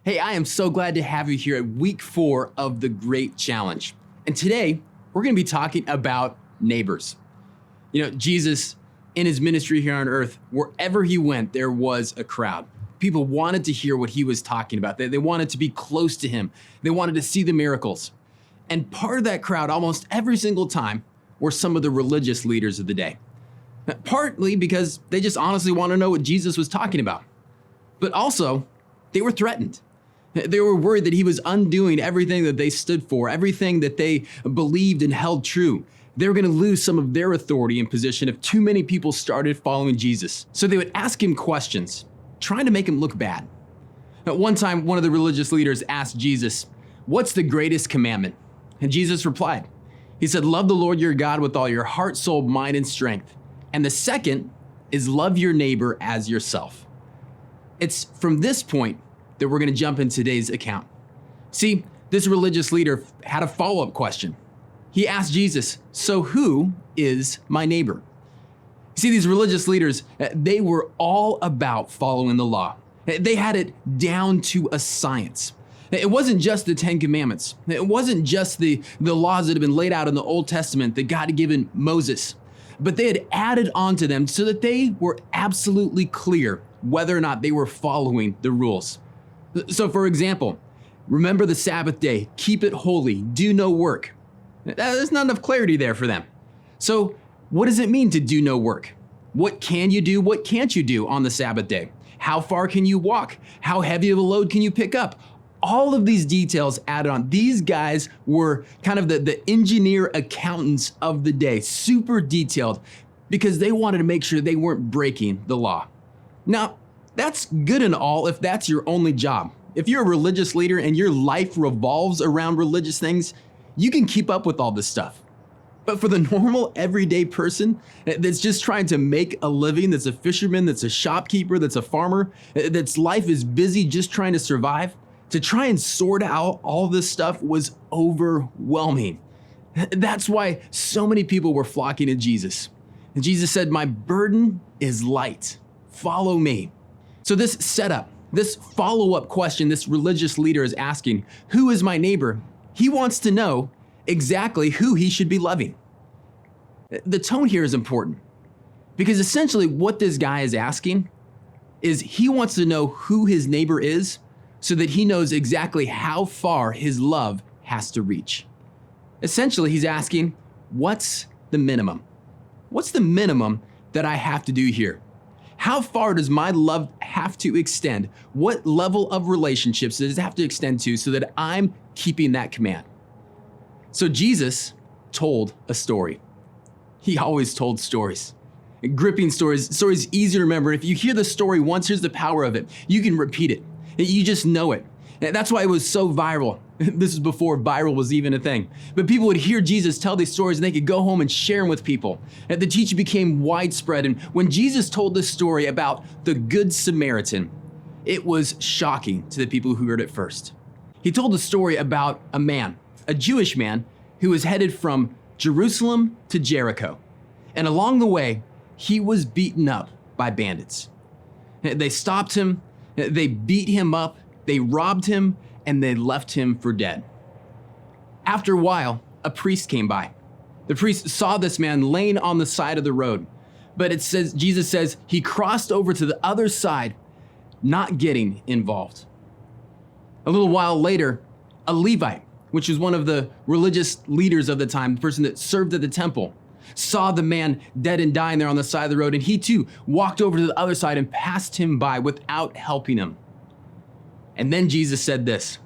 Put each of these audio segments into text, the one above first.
Hey, I am so glad to have you here at week 4 of the Great Challenge. And today, we're going to be talking about neighbors. Jesus, in his ministry here on earth, wherever he went, there was a crowd. People wanted to hear what he was talking about. They wanted to be close to him. They wanted to see the miracles. And part of that crowd, almost every single time, were some of the religious leaders of the day. Partly because they just honestly want to know what Jesus was talking about. But also, they were threatened. They were worried that he was undoing everything that they stood for, everything that they believed and held true. They were going to lose some of their authority and position if too many people started following Jesus. So they would ask him questions, trying to make him look bad. At one time, one of the religious leaders asked Jesus, "What's the greatest commandment?" And Jesus replied. He said, "Love the Lord your God with all your heart, soul, mind, and strength. And the second is love your neighbor as yourself." It's from this point that we're going to jump in today's account. See, this religious leader had a follow-up question. He asked Jesus, "So who is my neighbor?" See, these religious leaders, they were all about following the law. They had it down to a science. It wasn't just the 10 Commandments. It wasn't just the laws that had been laid out in the Old Testament that God had given Moses, but they had added on to them so that they were absolutely clear whether or not they were following the rules. So for example, remember the Sabbath day, keep it holy, do no work. There's not enough clarity there for them. So what does it mean to do no work? What can you do? What can't you do on the Sabbath day? How far can you walk? How heavy of a load can you pick up? All of these details added on. These guys were kind of the engineer accountants of the day, super detailed, because they wanted to make sure they weren't breaking the law. Now, that's good and all if that's your only job. If you're a religious leader and your life revolves around religious things, you can keep up with all this stuff. But for the normal everyday person that's just trying to make a living, that's a fisherman, that's a shopkeeper, that's a farmer, that's life is busy just trying to survive, to try and sort out all this stuff was overwhelming. That's why so many people were flocking to Jesus. And Jesus said, "My burden is light. Follow me." So this setup, this follow-up question this religious leader is asking, who is my neighbor? He wants to know exactly who he should be loving. The tone here is important because essentially what this guy is asking is he wants to know who his neighbor is so that he knows exactly how far his love has to reach. Essentially, he's asking, what's the minimum? What's the minimum that I have to do here? How far does my love have to extend? What level of relationships does it have to extend to so that I'm keeping that command? So Jesus told a story. He always told stories. Gripping stories easy to remember. If you hear the story once, here's the power of it. You can repeat it. You just know it. That's why it was so viral. This is before viral was even a thing. But people would hear Jesus tell these stories and they could go home and share them with people. And the teaching became widespread. And when Jesus told this story about the Good Samaritan, it was shocking to the people who heard it first. He told a story about a man, a Jewish man, who was headed from Jerusalem to Jericho. And along the way, he was beaten up by bandits. They stopped him, they beat him up, they robbed him, and they left him for dead. After a while, a priest came by. The priest saw this man laying on the side of the road, but Jesus says he crossed over to the other side, not getting involved. A little while later, a Levite, which was one of the religious leaders of the time, the person that served at the temple, saw the man dead and dying there on the side of the road, and he too walked over to the other side and passed him by without helping him. And then Jesus said this,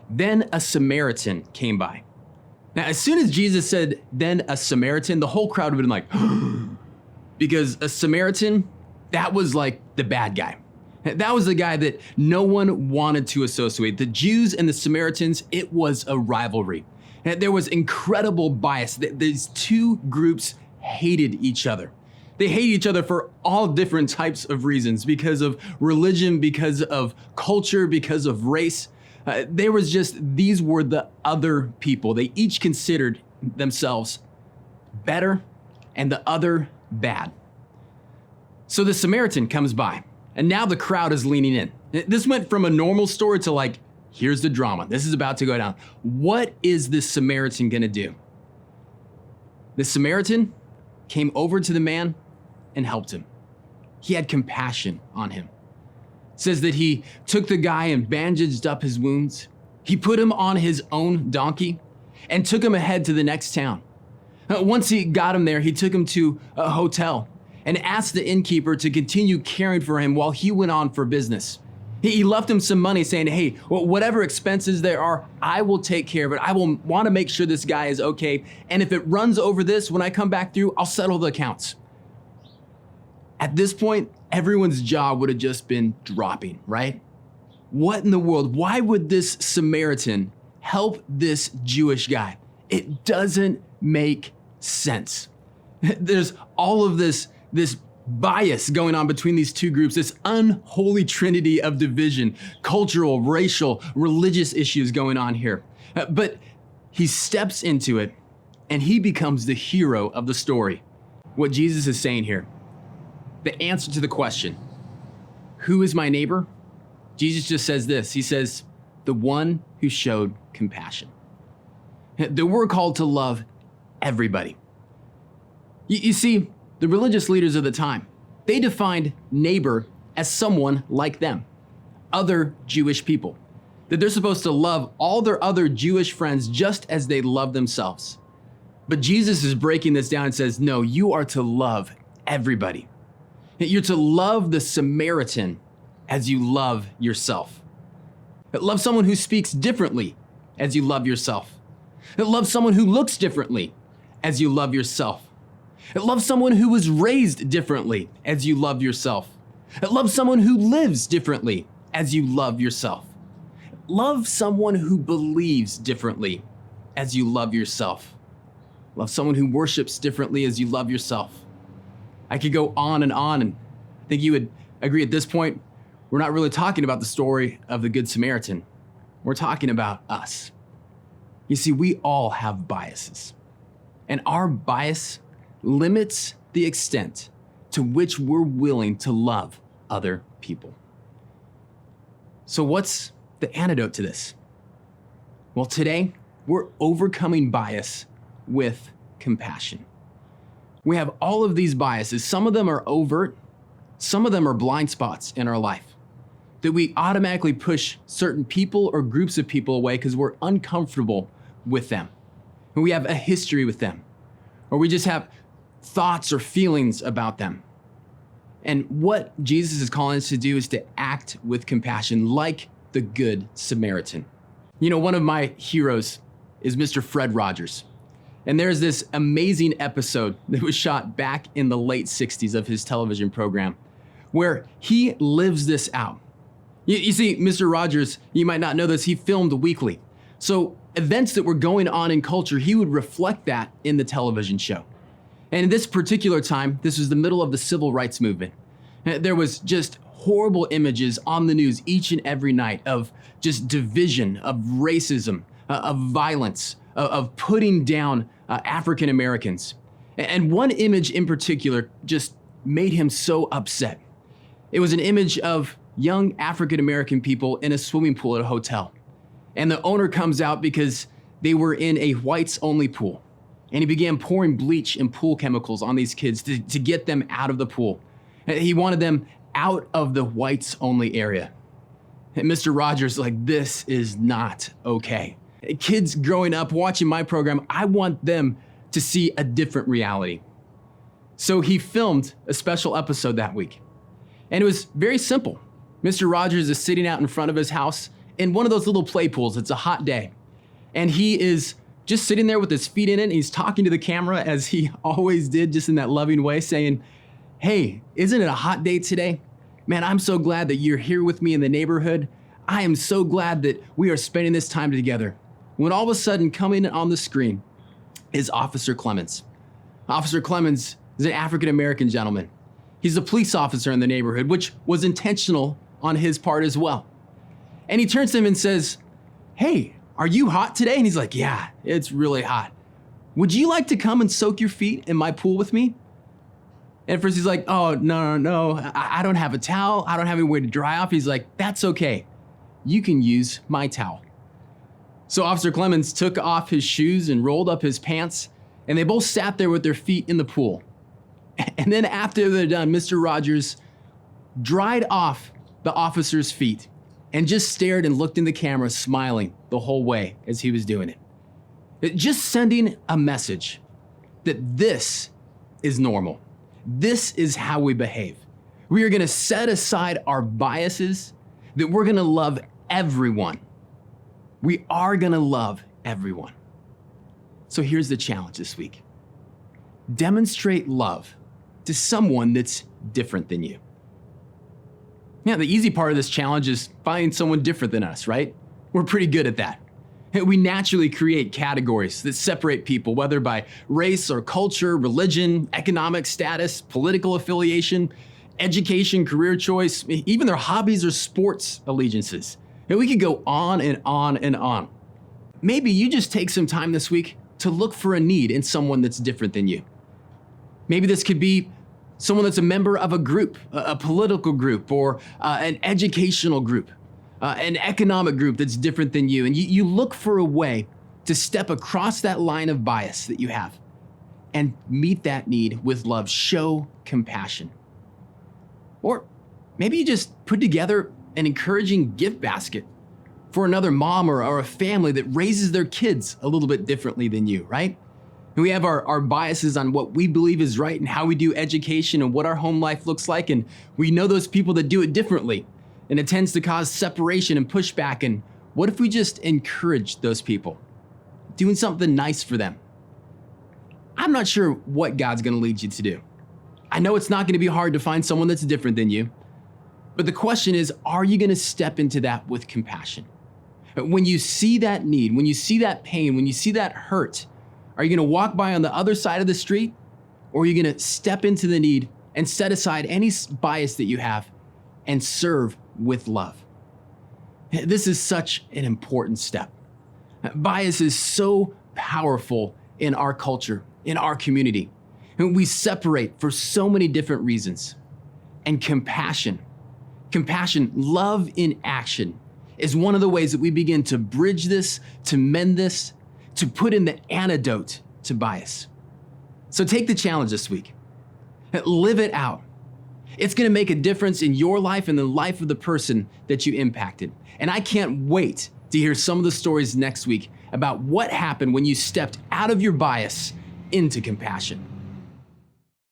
"Then a Samaritan came by." Now, as soon as Jesus said, "Then a Samaritan," the whole crowd would have been like, because a Samaritan, that was like the bad guy. That was the guy that no one wanted to associate. The Jews and the Samaritans, it was a rivalry. And there was incredible bias. These two groups hated each other. They hate each other for all different types of reasons, because of religion, because of culture, because of race. These were the other people. They each considered themselves better and the other bad. So the Samaritan comes by And now the crowd is leaning in. This went from a normal story to like, here's the drama. This is about to go down. What is this Samaritan gonna do? The Samaritan came over to the man and helped him. He had compassion on him. It says that he took the guy and bandaged up his wounds. He put him on his own donkey and took him ahead to the next town. Once he got him there, he took him to a hotel and asked the innkeeper to continue caring for him while he went on for business. He left him some money saying, hey, whatever expenses there are, I will take care of it. I will want to make sure this guy is okay. And if it runs over this, when I come back through, I'll settle the accounts. At this point, everyone's jaw would have just been dropping, right? What in the world? Why would this Samaritan help this Jewish guy? It doesn't make sense. There's all of this bias going on between these two groups, this unholy trinity of division, cultural, racial, religious issues going on here. But he steps into it and he becomes the hero of the story. What Jesus is saying here, the answer to the question, who is my neighbor? Jesus just says this. He says, the one who showed compassion. That we're called to love everybody. You see, the religious leaders of the time, they defined neighbor as someone like them, other Jewish people, that they're supposed to love all their other Jewish friends just as they love themselves. But Jesus is breaking this down and says, no, you are to love everybody. You're to love the Samaritan as you love yourself. Love someone who speaks differently as you love yourself. Love someone who looks differently as you love yourself. Love someone who was raised differently as you love yourself. Love someone who lives differently as you love yourself. Love someone who believes differently as you love yourself. Love someone who worships differently as you love yourself. I could go on, and I think you would agree at this point, we're not really talking about the story of the Good Samaritan. We're talking about us. You see, we all have biases, and our bias limits the extent to which we're willing to love other people. So what's the antidote to this? Well, today we're overcoming bias with compassion. We have all of these biases. Some of them are overt, some of them are blind spots in our life that we automatically push certain people or groups of people away because we're uncomfortable with them. And we have a history with them, or we just have thoughts or feelings about them. And what Jesus is calling us to do is to act with compassion like the Good Samaritan. You know, one of my heroes is Mr. Fred Rogers. And there's this amazing episode that was shot back in the late 60s of his television program where he lives this out. You see, Mr. Rogers, you might not know this, he filmed weekly. So events that were going on in culture, he would reflect that in the television show. And in this particular time, this was the middle of the civil rights movement. There was just horrible images on the news each and every night of just division, of racism, of violence, of putting down African Americans. And one image in particular just made him so upset. It was an image of young African American people in a swimming pool at a hotel. And the owner comes out because they were in a whites only pool. And he began pouring bleach and pool chemicals on these kids to get them out of the pool. He wanted them out of the whites only area. And Mr. Rogers is like, this is not okay. Kids growing up watching my program, I want them to see a different reality. So he filmed a special episode that week. And it was very simple. Mr. Rogers is sitting out in front of his house in one of those little play pools. It's a hot day. And he is just sitting there with his feet in it. And he's talking to the camera as he always did, just in that loving way, saying, hey, isn't it a hot day today? Man, I'm so glad that you're here with me in the neighborhood. I am so glad that we are spending this time together. When all of a sudden coming on the screen is Officer Clemens. Officer Clemens is an African-American gentleman. He's a police officer in the neighborhood, which was intentional on his part as well. And he turns to him and says, hey, are you hot today? And he's like, yeah, it's really hot. Would you like to come and soak your feet in my pool with me? And at first he's like, oh, no, I don't have a towel. I don't have any way to dry off. He's like, that's okay. You can use my towel. So Officer Clemens took off his shoes and rolled up his pants, and they both sat there with their feet in the pool. And then after they're done, Mr. Rogers dried off the officer's feet and just stared and looked in the camera, smiling the whole way as he was doing it. Just sending a message that this is normal. This is how we behave. We are gonna set aside our biases, that we're gonna love everyone. We are gonna love everyone. So here's the challenge this week. Demonstrate love to someone that's different than you. Yeah, the easy part of this challenge is finding someone different than us, right? We're pretty good at that. We naturally create categories that separate people, whether by race or culture, religion, economic status, political affiliation, education, career choice, even their hobbies or sports allegiances. And we could go on and on and on. Maybe you just take some time this week to look for a need in someone that's different than you. Maybe this could be someone that's a member of a group, a political group, or an educational group, an economic group that's different than you. And you look for a way to step across that line of bias that you have and meet that need with love. Show compassion. Or maybe you just put together an encouraging gift basket for another mom or a family that raises their kids a little bit differently than you, right? And we have our biases on what we believe is right and how we do education and what our home life looks like. And we know those people that do it differently. And it tends to cause separation and pushback. And what if we just encourage those people, doing something nice for them? I'm not sure what God's gonna lead you to do. I know it's not gonna be hard to find someone that's different than you. But the question is, are you gonna step into that with compassion? When you see that need, when you see that pain, when you see that hurt, are you gonna walk by on the other side of the street? Or are you gonna step into the need and set aside any bias that you have and serve with love? This is such an important step. Bias is so powerful in our culture, in our community. And we separate for so many different reasons. And compassion, love in action, is one of the ways that we begin to bridge this, to mend this, to put in the antidote to bias. So take the challenge this week. Live it out. It's gonna make a difference in your life and the life of the person that you impacted. And I can't wait to hear some of the stories next week about what happened when you stepped out of your bias into compassion.